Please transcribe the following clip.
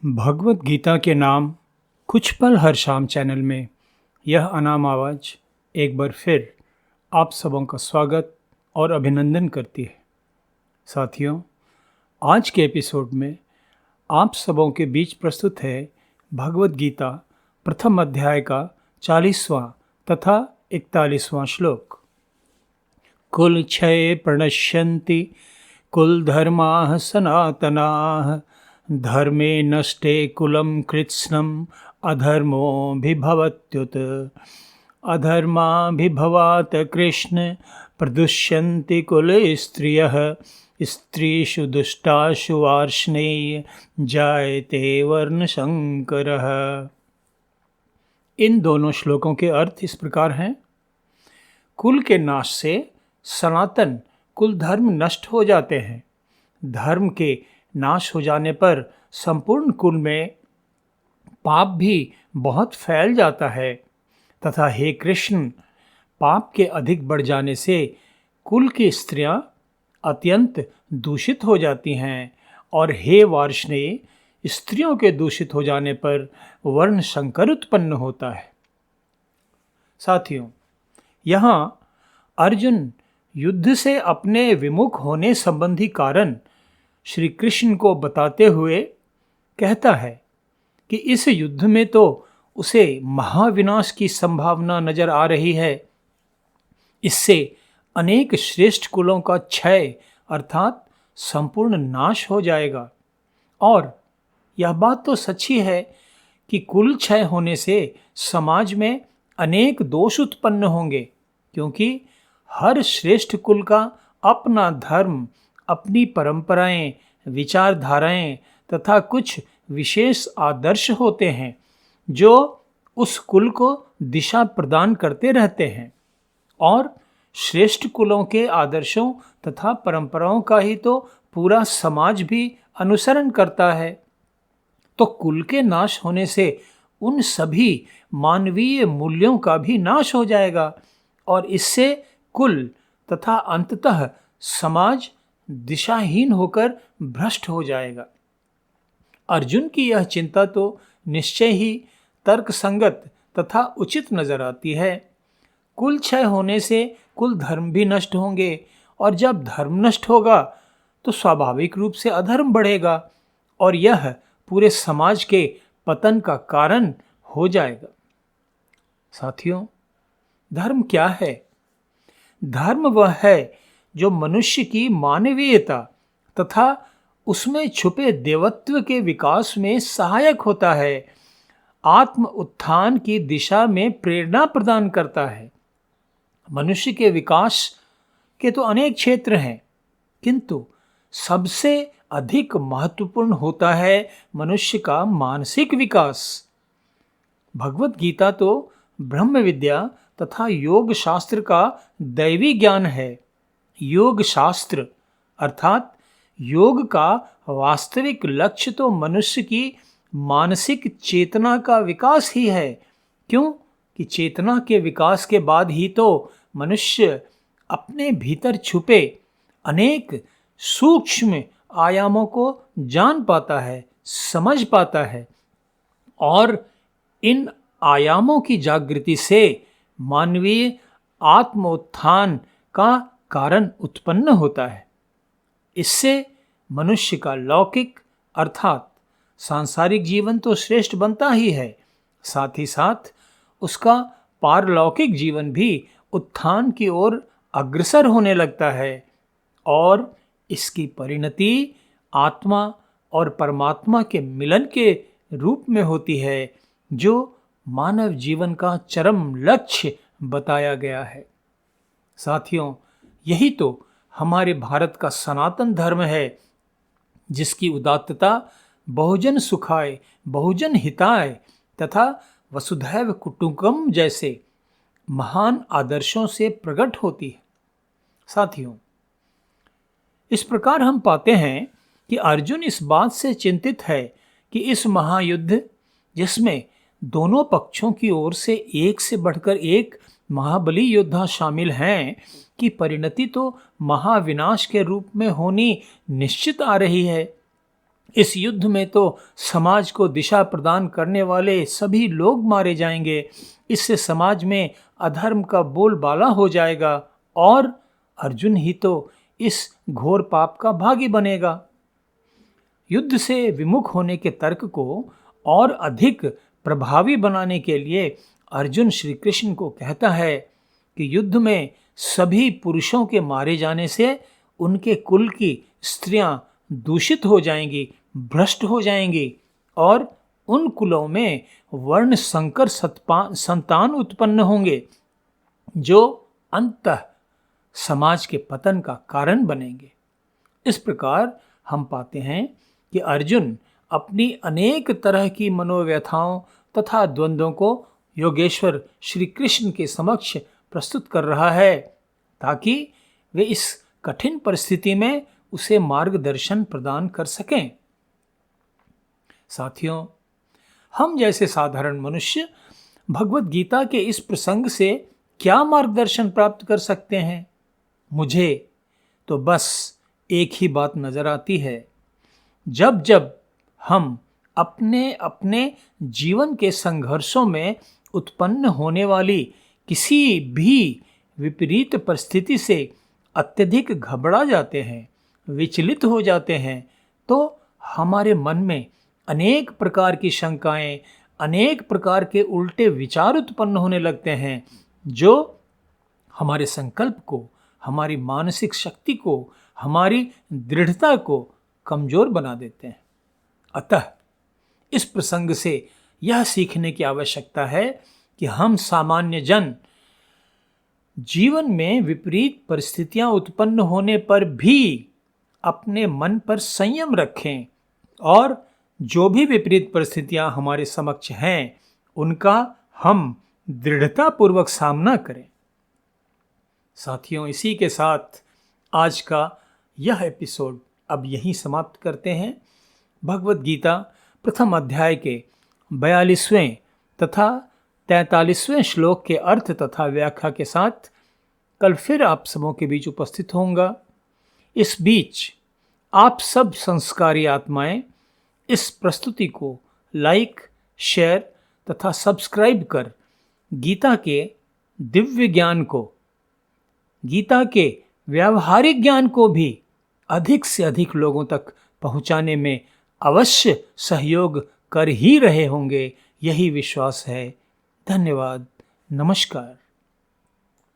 भगवत गीता के नाम कुछ पल हर शाम चैनल में यह अनाम आवाज़ एक बार फिर आप सबों का स्वागत और अभिनंदन करती है। साथियों, आज के एपिसोड में आप सबों के बीच प्रस्तुत है भगवत गीता प्रथम अध्याय का 40वां तथा 41वां श्लोक। कुल क्षये प्रणश्यन्ति कुल धर्माः सनातनाः धर्मे नष्टे कुलं कृत्स्नम् अधर्मोऽभिभवत्युत अधर्माभिभवात् कृष्ण प्रदुष्यन्ति कुले स्त्रियः स्त्रीषु दुष्टाशु वार्ष्णेय जायते वर्णशंकरः। इन दोनों श्लोकों के अर्थ इस प्रकार हैं। कुल के नाश से सनातन कुल धर्म नष्ट हो जाते हैं। धर्म के नाश हो जाने पर संपूर्ण कुल में पाप भी बहुत फैल जाता है तथा हे कृष्ण, पाप के अधिक बढ़ जाने से कुल की स्त्रियां अत्यंत दूषित हो जाती हैं और हे वार्ष्णेय, स्त्रियों के दूषित हो जाने पर वर्ण संकर उत्पन्न होता है। साथियों, यहाँ अर्जुन युद्ध से अपने विमुख होने संबंधी कारण श्री कृष्ण को बताते हुए कहता है कि इस युद्ध में तो उसे महाविनाश की संभावना नजर आ रही है। इससे अनेक श्रेष्ठ कुलों का क्षय अर्थात संपूर्ण नाश हो जाएगा। और यह बात तो सच्ची है कि कुल क्षय होने से समाज में अनेक दोष उत्पन्न होंगे, क्योंकि हर श्रेष्ठ कुल का अपना धर्म, अपनी परंपराएं, विचारधाराएं तथा कुछ विशेष आदर्श होते हैं जो उस कुल को दिशा प्रदान करते रहते हैं। और श्रेष्ठ कुलों के आदर्शों तथा परंपराओं का ही तो पूरा समाज भी अनुसरण करता है। तो कुल के नाश होने से उन सभी मानवीय मूल्यों का भी नाश हो जाएगा और इससे कुल तथा अंततः समाज दिशाहीन होकर भ्रष्ट हो जाएगा। अर्जुन की यह चिंता तो निश्चय ही तर्कसंगत तथा उचित नजर आती है। कुल क्षय होने से कुल धर्म भी नष्ट होंगे और जब धर्म नष्ट होगा तो स्वाभाविक रूप से अधर्म बढ़ेगा और यह पूरे समाज के पतन का कारण हो जाएगा। साथियों, धर्म क्या है? धर्म वह है जो मनुष्य की मानवीयता तथा उसमें छुपे देवत्व के विकास में सहायक होता है, आत्म उत्थान की दिशा में प्रेरणा प्रदान करता है। मनुष्य के विकास के तो अनेक क्षेत्र हैं, किंतु सबसे अधिक महत्वपूर्ण होता है मनुष्य का मानसिक विकास। भगवत गीता तो ब्रह्म विद्या तथा योग शास्त्र का दैवी ज्ञान है। योग शास्त्र अर्थात योग का वास्तविक लक्ष्य तो मनुष्य की मानसिक चेतना का विकास ही है। क्यों कि चेतना के विकास के बाद ही तो मनुष्य अपने भीतर छुपे अनेक सूक्ष्म आयामों को जान पाता है, समझ पाता है और इन आयामों की जागृति से मानवीय आत्मोत्थान का कारण उत्पन्न होता है। इससे मनुष्य का लौकिक अर्थात सांसारिक जीवन तो श्रेष्ठ बनता ही है, साथ ही साथ उसका पारलौकिक जीवन भी उत्थान की ओर अग्रसर होने लगता है और इसकी परिणति आत्मा और परमात्मा के मिलन के रूप में होती है, जो मानव जीवन का चरम लक्ष्य बताया गया है। साथियों, यही तो हमारे भारत का सनातन धर्म है, जिसकी उदात्तता बहुजन सुखाय, बहुजन हिताय तथा वसुधैव कुटुंबकम जैसे महान आदर्शों से प्रकट होती है। साथियों, इस प्रकार हम पाते हैं कि अर्जुन इस बात से चिंतित है कि इस महायुद्ध, जिसमें दोनों पक्षों की ओर से एक से बढ़कर एक महाबली योद्धा शामिल हैं, की परिणति तो महाविनाश के रूप में होनी निश्चित आ रही है। इस युद्ध में तो समाज को दिशा प्रदान करने वाले सभी लोग मारे जाएंगे। इससे समाज में अधर्म का बोलबाला हो जाएगा और अर्जुन ही तो इस घोर पाप का भागी बनेगा। युद्ध से विमुख होने के तर्क को और अधिक प्रभावी बनाने के लिए अर्जुन श्री कृष्ण को कहता है कि युद्ध में सभी पुरुषों के मारे जाने से उनके कुल की स्त्रियां दूषित हो जाएंगी, भ्रष्ट हो जाएंगी और उन कुलों में वर्ण संकर संतान उत्पन्न होंगे जो अंततः समाज के पतन का कारण बनेंगे। इस प्रकार हम पाते हैं कि अर्जुन अपनी अनेक तरह की मनोव्यथाओं तथा द्वंद्वों को योगेश्वर श्री कृष्ण के समक्ष प्रस्तुत कर रहा है ताकि वे इस कठिन परिस्थिति में उसे मार्गदर्शन प्रदान कर सकें। साथियों, हम जैसे साधारण मनुष्य भगवत गीता के इस प्रसंग से क्या मार्गदर्शन प्राप्त कर सकते हैं? मुझे तो बस एक ही बात नजर आती है। जब जब हम अपने अपने जीवन के संघर्षों में उत्पन्न होने वाली किसी भी विपरीत परिस्थिति से अत्यधिक घबरा जाते हैं, विचलित हो जाते हैं, तो हमारे मन में अनेक प्रकार की शंकाएं, अनेक प्रकार के उल्टे विचार उत्पन्न होने लगते हैं जो हमारे संकल्प को, हमारी मानसिक शक्ति को, हमारी दृढ़ता को कमजोर बना देते हैं। अतः इस प्रसंग से यह सीखने की आवश्यकता है कि हम सामान्य जन जीवन में विपरीत परिस्थितियां उत्पन्न होने पर भी अपने मन पर संयम रखें और जो भी विपरीत परिस्थितियां हमारे समक्ष हैं उनका हम दृढ़तापूर्वक सामना करें। साथियों, इसी के साथ आज का यह एपिसोड अब यहीं समाप्त करते हैं। भगवत गीता प्रथम अध्याय के 42वें तथा 43वें श्लोक के अर्थ तथा व्याख्या के साथ कल फिर आप सबों के बीच उपस्थित होऊंगा। इस बीच आप सब संस्कारी आत्माएं इस प्रस्तुति को लाइक, शेयर तथा सब्सक्राइब कर गीता के दिव्य ज्ञान को, गीता के व्यावहारिक ज्ञान को भी अधिक से अधिक लोगों तक पहुंचाने में अवश्य सहयोग कर ही रहे होंगे, यही विश्वास है। धन्यवाद। नमस्कार।